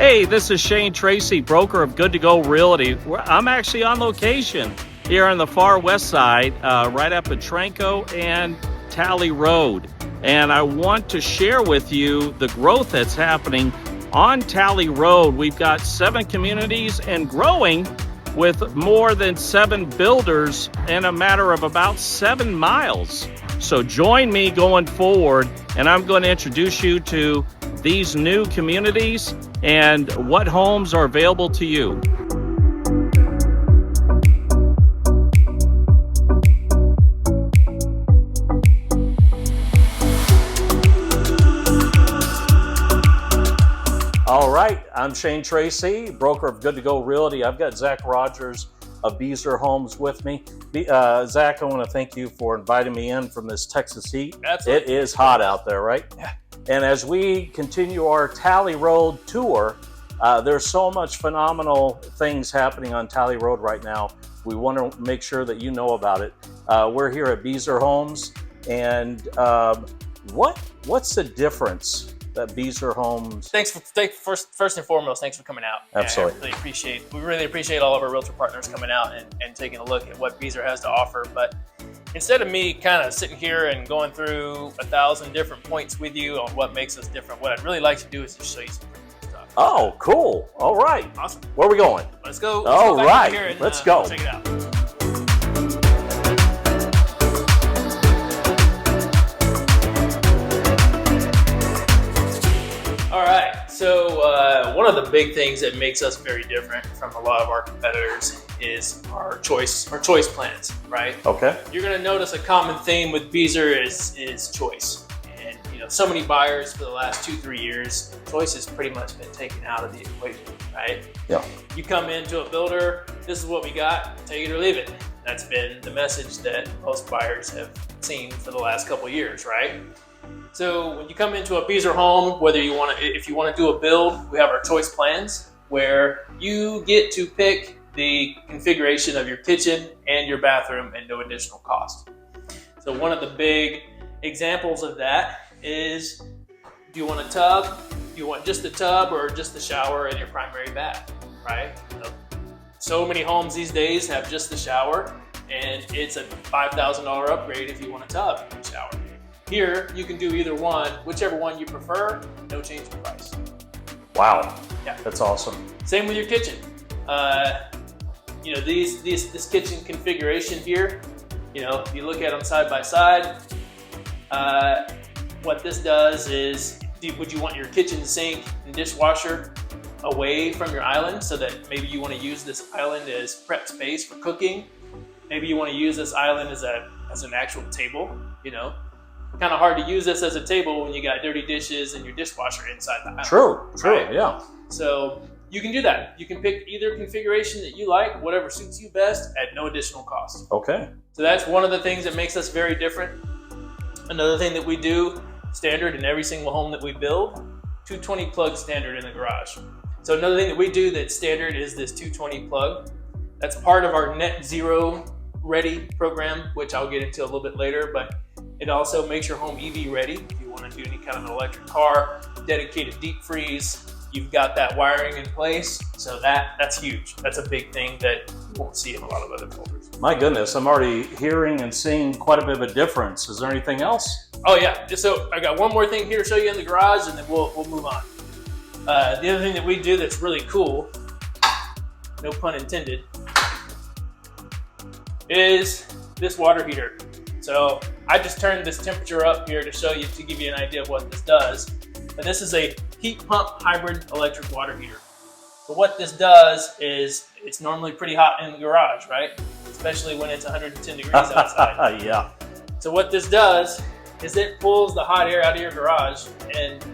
Hey, this is Shane Tracy, broker of Good to Go Realty. I'm actually on location here on the far west side, right up at Tranco and Tally Road. And I want to share with you the growth that's happening on Tally Road. We've got 7 communities and growing with more than 7 builders in a matter of about 7 miles. So join me going forward, and I'm going to introduce you to these new communities and what homes are available to you. All right, I'm Shane Tracy, broker of Good to Go Realty. I've got Zach Rogers of Beazer Homes with me. Zach, I want to thank you for inviting me in from this Texas heat. Absolutely. It is hot out there, right? Yeah. And as we continue our Tally Road tour, there's so much phenomenal things happening on Tally Road right now. We want to make sure that you know about it. We're here at Beazer Homes, and what's the difference that Beazer Homes? First and foremost, thanks for coming out. Absolutely. We really appreciate all of our realtor partners coming out and taking a look at what Beazer has to offer. But instead of me kind of sitting here and going through 1,000 different points with you on what makes us different, what I'd really like to do is just show you some pretty cool stuff. Oh, cool. All right. Awesome. Where are we going? Let's go. All back right. here and, Let's go. Check it out. All right. So one of the big things that makes us very different from a lot of our competitors is our choice plans, right? Okay. You're going to notice a common theme with Beazer is choice. And so many buyers for the last 2-3 years, choice has pretty much been taken out of the equation, right? Yeah. You come into a builder, this is what we got, take it or leave it. That's been the message that most buyers have seen for the last couple of years, right? So when you come into a Beazer home, if you want to do a build, we have our choice plans where you get to pick the configuration of your kitchen and your bathroom at no additional cost. So one of the big examples of that is, do you want a tub? Do you want just the tub or just the shower and your primary bath, right? So many homes these days have just the shower, and it's a $5,000 upgrade if you want a tub and shower. Here, you can do either one, whichever one you prefer, no change in price. Wow. Yeah. That's awesome. Same with your kitchen. This kitchen configuration here, if you look at them side by side, what this does is, would you want your kitchen sink and dishwasher away from your island so that maybe you want to use this island as prep space for cooking? Maybe you want to use this island as an actual table, Kind of hard to use this as a table when you got dirty dishes and your dishwasher inside the house. True, right? Yeah. So you can do that. You can pick either configuration that you like, whatever suits you best, at no additional cost. Okay. So that's one of the things that makes us very different. Another thing that we do standard in every single home that we build, 220 plug standard in the garage. So another thing that we do that's standard is this 220 plug. That's part of our net zero ready program, which I'll get into a little bit later, but it also makes your home EV ready. If you want to do any kind of an electric car, dedicated deep freeze, you've got that wiring in place. So that's huge. That's a big thing that you won't see in a lot of other builders. My goodness, I'm already hearing and seeing quite a bit of a difference. Is there anything else? Oh yeah, so I got one more thing here to show you in the garage, and then we'll move on. The other thing that we do that's really cool, no pun intended, is this water heater. So I just turned this temperature up here to give you an idea of what this does. But this is a heat pump hybrid electric water heater. So what this does is, it's normally pretty hot in the garage, right? Especially when it's 110 degrees outside. Yeah. So what this does is it pulls the hot air out of your garage and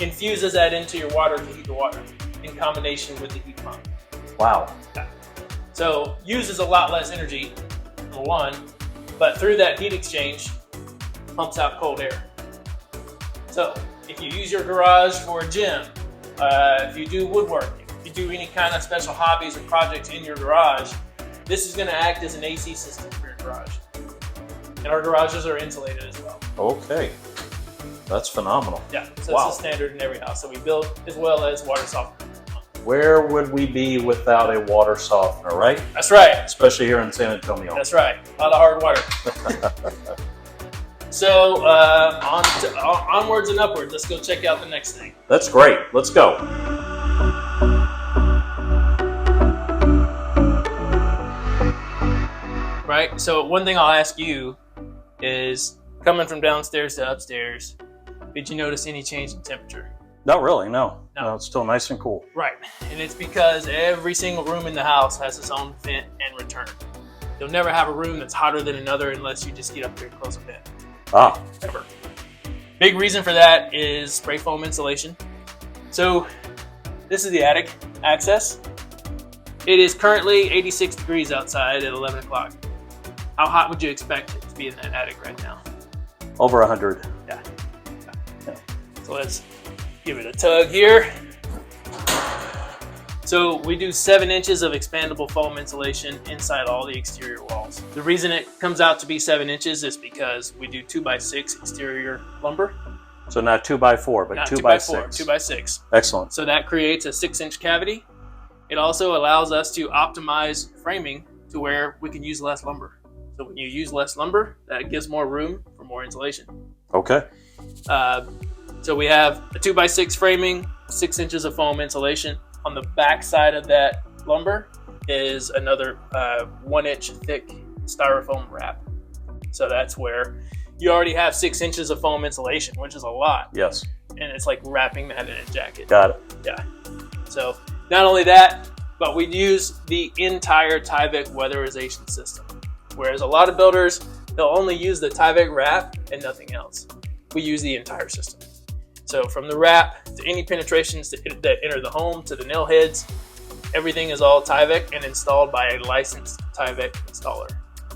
infuses that into your water to heat the water in combination with the heat pump. Wow. So uses a lot less energy, number one, but through that heat exchange, pumps out cold air. So if you use your garage for a gym, if you do woodworking, if you do any kind of special hobbies or projects in your garage, this is going to act as an AC system for your garage. And our garages are insulated as well. Okay. That's phenomenal. Yeah, so Wow. It's a standard in every house. So we build as well as water softener. where would we be without a water softener, right? That's right. Especially here in San Antonio. That's right. A lot of hard water. So onwards and upwards. Let's go check out the next thing. That's great. Let's go. Right. So one thing I'll ask you is, coming from downstairs to upstairs, did you notice any change in temperature? Not really, no. No. No, it's still nice and cool. Right. And it's because every single room in the house has its own vent and return. You'll never have a room that's hotter than another unless you just get up there and close a vent. Ah. Ever. Big reason for that is spray foam insulation. So this is the attic access. It is currently 86 degrees outside at 11 o'clock. How hot would you expect it to be in that attic right now? Over 100. Yeah. So let's give it a tug here. So we do 7 inches of expandable foam insulation inside all the exterior walls. The reason it comes out to be 7 inches is because we do 2x6 exterior lumber. So not 2x4, but Not 2x6. 2x6. Excellent. So that creates a 6-inch cavity. It also allows us to optimize framing to where we can use less lumber. So when you use less lumber, that gives more room for more insulation. Okay. So we have a 2x6 framing, 6 inches of foam insulation. On the back side of that lumber is another 1-inch thick styrofoam wrap. So that's where you already have 6 inches of foam insulation, which is a lot. Yes. And it's like wrapping that in a jacket. Got it. Yeah. So not only that, but we use the entire Tyvek weatherization system. Whereas a lot of builders, they'll only use the Tyvek wrap and nothing else. We use the entire system. So from the wrap to any penetrations that enter the home to the nail heads, everything is all Tyvek and installed by a licensed Tyvek installer.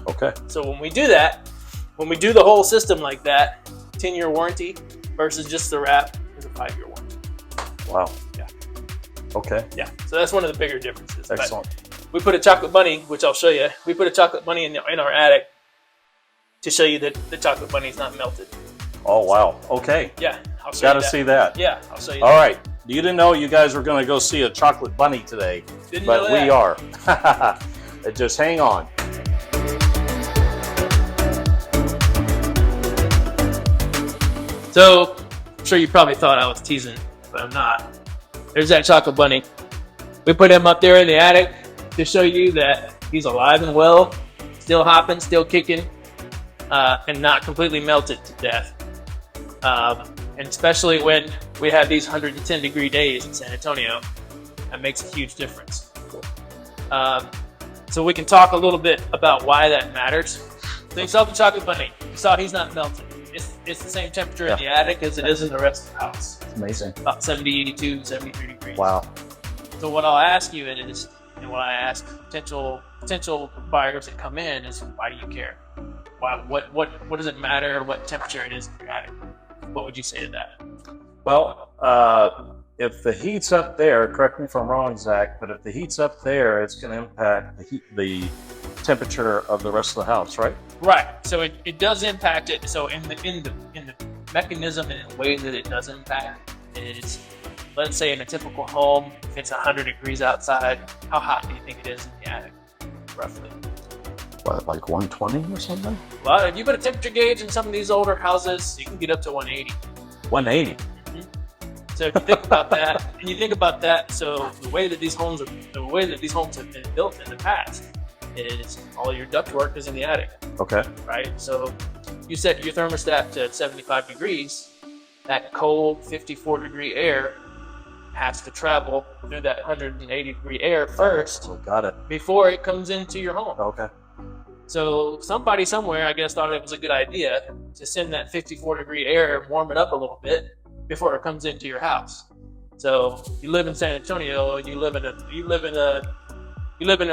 Okay. So when we do that, when we do the whole system like that, 10-year warranty versus just the wrap is a 5-year warranty. Wow. Yeah. Okay. Yeah. So that's one of the bigger differences. Excellent. But we put a chocolate bunny, which I'll show you. We put a chocolate bunny in our attic to show you that the chocolate bunny is not melted. Oh, wow. Okay. Yeah. I'll show you Got to that. see that. Yeah. I'll show you All that. right. You didn't know you guys were going to go see a chocolate bunny today, Didn't but know we that. are. Just hang on. So, I'm sure you probably thought I was teasing, but I'm not. There's that chocolate bunny. We put him up there in the attic to show you that he's alive and well, still hopping, still kicking, and not completely melted to death. And especially when we have these 110-degree days in San Antonio, that makes a huge difference. So we can talk a little bit about why that matters. So you saw the chocolate bunny. You saw he's not melted. It's the same temperature in the attic as it is in the rest of the house. It's amazing. About 70, 82, 73 degrees. Wow. So what I'll ask you is, and what I ask potential buyers that come in is, why do you care? Why? What does it matter what temperature it is in your attic? What would you say to that? Well, if the heat's up there, correct me if I'm wrong, Zach, but if the heat's up there, it's going to impact the temperature of the rest of the house, right? Right. So it does impact it. So in the mechanism and the way that it does impact is, let's say in a typical home, if it's 100 degrees outside, how hot do you think it is in the attic, roughly? What, like 120 or something? Well, if you put a temperature gauge in some of these older houses, you can get up to 180. 180. So if you think about that, and you think about that, so the way that these homes have been built in the past is all your ductwork is in the attic, Okay. right? So you set your thermostat to 75 degrees. That cold 54-degree air has to travel through that 180-degree air first Oh, got it. before it comes into your home. Okay. So somebody somewhere, I guess, thought it was a good idea to send that 54-degree air and warm it up a little bit before it comes into your house. So you live in San Antonio, you live in an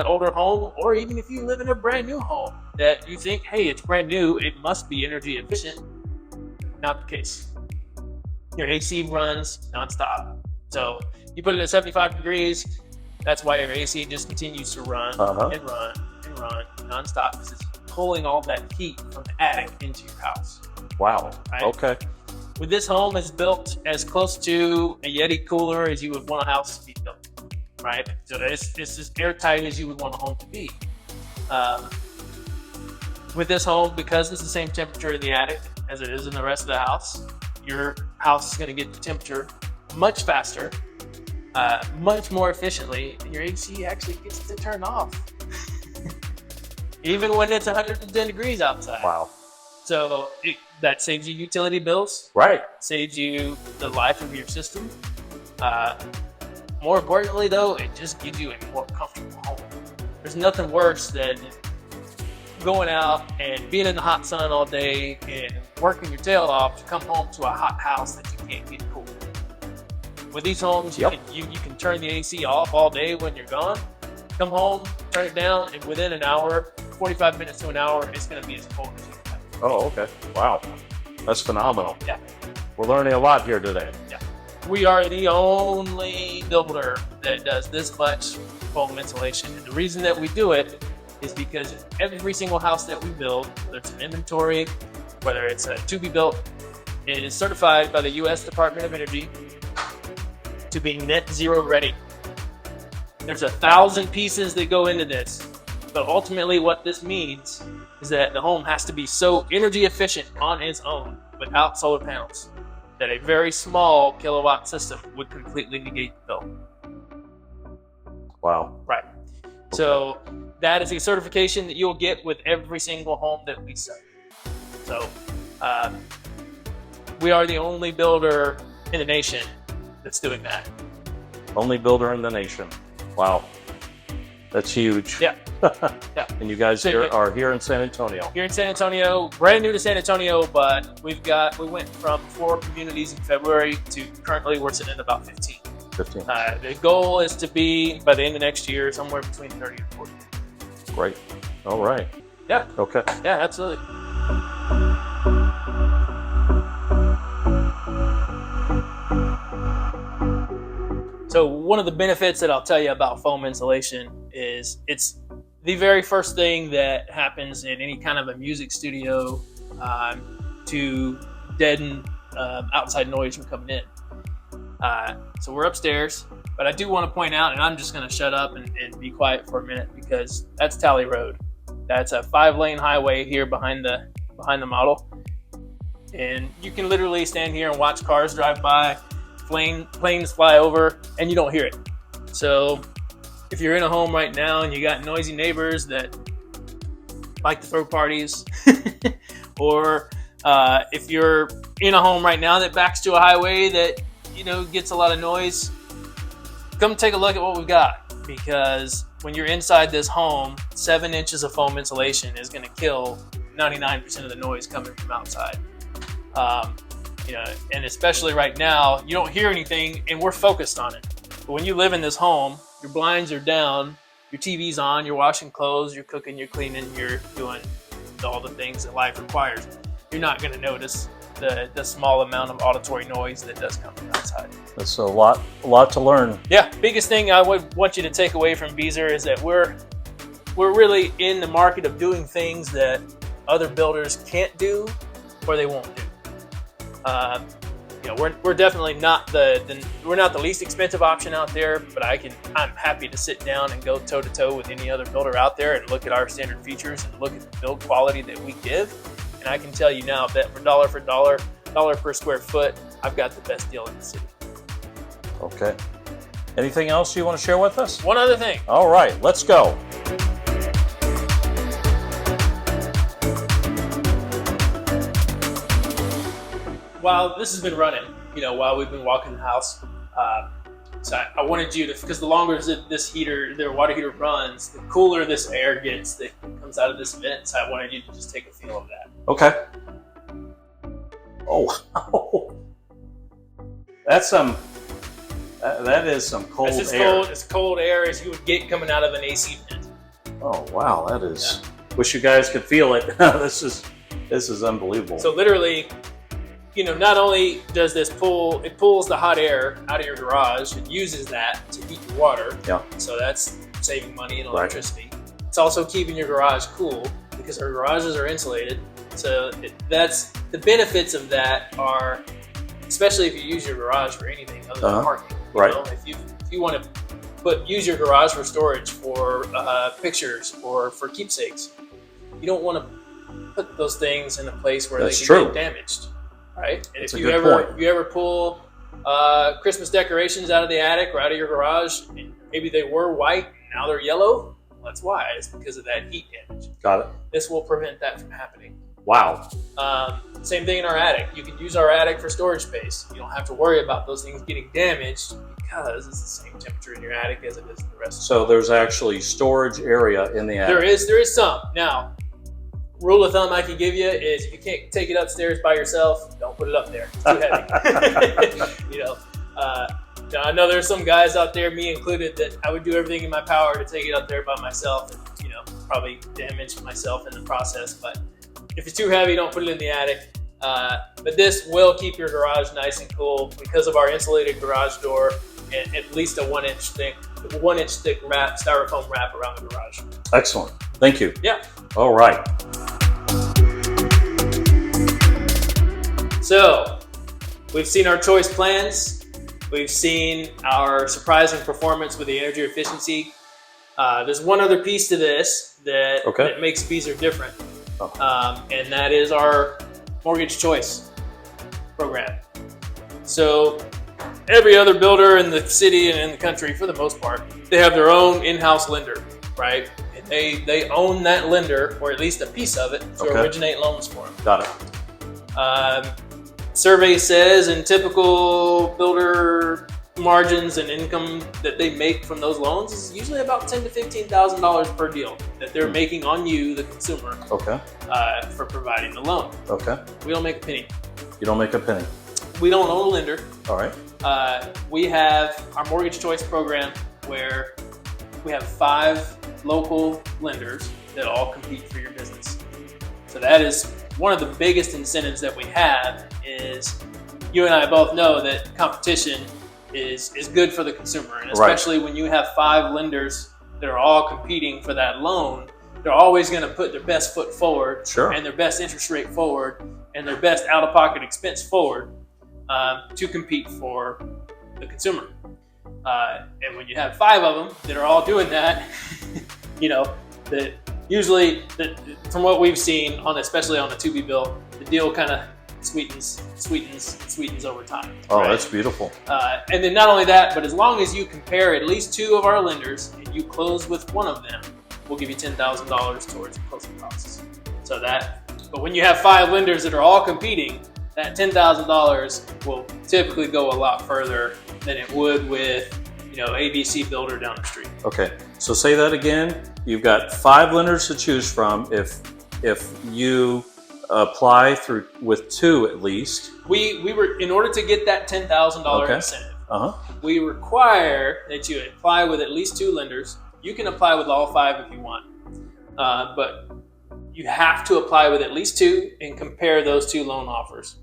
older home, or even if you live in a brand new home that you think, hey, it's brand new, it must be energy efficient. Not the case. Your AC runs nonstop. So you put it at 75 degrees, that's why your AC just continues to run and run and run nonstop, because it's pulling all that heat from the attic into your house. Wow. Right? Okay. With this home is built as close to a Yeti cooler as you would want a house to be built. right? So it's as airtight as you would want a home to be. With this home, because it's the same temperature in the attic as it is in the rest of the house, your house is going to get the temperature much faster, much more efficiently. Your AC actually gets to turn off, even when it's 110 degrees outside. Wow. So that saves you utility bills. Right. Saves you the life of your system. More importantly, though, it just gives you a more comfortable home. There's nothing worse than going out and being in the hot sun all day and working your tail off to come home to a hot house that you can't get cool. With these homes, you can turn the AC off all day when you're gone. Come home, turn it down, and within an hour, 45 minutes to an hour, it's going to be as cold as you can. Oh, okay. Wow. That's phenomenal. Yeah. We're learning a lot here today. Yeah. We are the only builder that does this much foam insulation. And the reason that we do it is because every single house that we build, whether it's an inventory, whether it's a to be built, it is certified by the U.S. Department of Energy to be net zero ready. There's 1,000 pieces that go into this, but ultimately what this means is that the home has to be so energy efficient on its own without solar panels that a very small kilowatt system would completely negate the bill. Wow. Right. So that is a certification that you'll get with every single home that we sell. So we are the only builder in the nation that's doing that. Only builder in the nation. Wow. That's huge. Yeah. Yeah. And you guys are here in San Antonio. Here in San Antonio, brand new to San Antonio, but we went from 4 communities in February to currently we're sitting at about 15. 15. The goal is to be, by the end of next year, somewhere between 30 and 40. Great. All right. Yeah. Okay. Yeah, absolutely. So one of the benefits that I'll tell you about foam insulation is it's the very first thing that happens in any kind of a music studio to deaden outside noise from coming in. So we're upstairs, but I do want to point out, and I'm just going to shut up and be quiet for a minute because that's Tally Road. That's a 5-lane highway here behind the model, and you can literally stand here and watch cars drive by, planes fly over, and you don't hear it. So if you're in a home right now and you got noisy neighbors that like to throw parties, or if you're in a home right now that backs to a highway that gets a lot of noise, come take a look at what we've got, because when you're inside this home, 7 inches of foam insulation is going to kill 99% of the noise coming from outside. And especially right now, you don't hear anything and we're focused on it. But when you live in this home, your blinds are down, your TV's on, you're washing clothes, you're cooking, you're cleaning, you're doing all the things that life requires. You're not going to notice the small amount of auditory noise that does come from outside. That's a lot to learn. Yeah, biggest thing I would want you to take away from Beazer is that we're really in the market of doing things that other builders can't do or they won't do. We're definitely not we're not the least expensive option out there, but I'm happy to sit down and go toe to toe with any other builder out there and look at our standard features and look at the build quality that we give. And I can tell you now that for dollar per square foot, I've got the best deal in the city. Okay. Anything else you want to share with us? One other thing. All right, let's go. While this has been running, while we've been walking the house, so I wanted you to, because the longer their water heater runs, the cooler this air gets that comes out of this vent. So I wanted you to just take a feel of that. Okay. Oh, that's that is some cold It's air. As cold air as you would get coming out of an AC vent. Oh wow, that is. Yeah. Wish you guys could feel it. This is unbelievable. So literally, not only does this it pulls the hot air out of your garage and uses that to heat your water. Yeah. So that's saving money and electricity. Right. It's also keeping your garage cool because our garages are insulated. So that's the benefits of that are, especially if you use your garage for anything other than parking. Right. If you want to use your garage for storage, for pictures, or for keepsakes. You don't want to put those things in a place where That's they true. can get damaged, right? And That's if a you good ever point. you ever pull Christmas decorations out of the attic or out of your garage, and maybe they were white, now they're yellow. Well, that's why. It's because of that heat damage. Got it. This will prevent that from happening. Wow. Same thing in our attic. You can use our attic for storage space. You don't have to worry about those things getting damaged because it's the same temperature in your attic as it is in the rest of So there's actually storage area in the attic. There is some. Now, rule of thumb I can give you is if you can't take it upstairs by yourself, don't put it up there. It's too heavy. Now I know there's some guys out there, me included, that I would do everything in my power to take it up there by myself and, probably damage myself in the process. But if it's too heavy, don't put it in the attic. But this will keep your garage nice and cool because of our insulated garage door and at least a 1 inch thick styrofoam wrap around the garage. Excellent. Thank you. Yeah. All right. So we've seen our choice plans. We've seen our surprising performance with the energy efficiency. There's one other piece to this that makes Beazer different. And that is our mortgage choice program. So every other builder in the city and in the country, for the most part, they have their own in-house lender, right? And they own that lender, or at least a piece of it, to originate loans for them. Got it. Survey says in typical builder margins and income that they make from those loans is usually about $10,000 to $15,000 per deal that they're making on you, the consumer, for providing the loan. Okay. We don't make a penny. You don't make a penny. We don't own a lender. All right. We have our mortgage choice program where we have 5 local lenders that all compete for your business. So that is one of the biggest incentives that we have. Is you and I both know that competition is good for the consumer, and especially when you have 5 lenders that are all competing for that loan, they're always going to put their best foot forward, and their best interest rate forward, and their best out-of-pocket expense forward to compete for the consumer. And when you have 5 of them that are all doing that, that usually, from what we've seen, especially on the to-be built, the deal kind of sweetens over time. Oh, right? That's beautiful. And then not only that, but as long as you compare at least 2 of our lenders and you close with one of them, we'll give you $10,000 towards closing costs. But when you have 5 lenders that are all competing, that $10,000 will typically go a lot further than it would with, ABC builder down the street. Okay, so say that again. You've got 5 lenders to choose from. If you apply with 2 at least. We were, in order to get that $10,000 incentive, we require that you apply with at least 2 lenders. You can apply with all 5 if you want, but you have to apply with at least 2 and compare those 2 loan offers.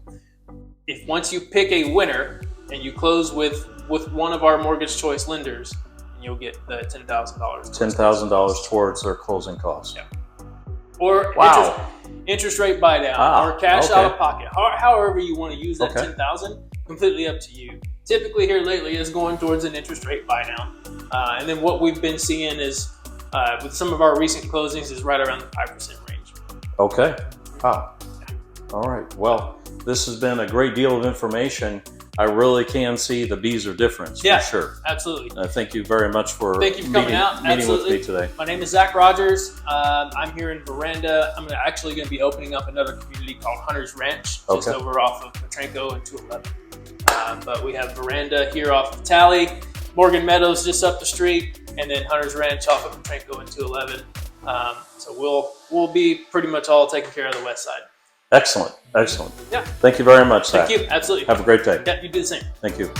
If once you pick a winner and you close with one of our mortgage choice lenders, you'll get the $10,000. $10,000 towards their closing costs. Yeah. Or interest rate buy down, or cash out of pocket. However you want to use that $10,000, completely up to you. Typically here lately is going towards an interest rate buy down. And then what we've been seeing is, with some of our recent closings, is right around the 5% range. Okay. All right. Well, this has been a great deal of information. I really can see the Beazer difference, for sure. Absolutely. Thank you very much for meeting with me today. My name is Zach Rogers. I'm here in Veranda. I'm actually going to be opening up another community called Hunter's Ranch, just over off of Petranco and 211. But we have Veranda here off of Tally, Morgan Meadows just up the street, and then Hunter's Ranch off of Petranco and 211. So we'll be pretty much all taking care of the west side. Excellent. Yeah. Thank you very much, Zach. Thank you. Absolutely. Have a great day. Yeah, you do the same. Thank you.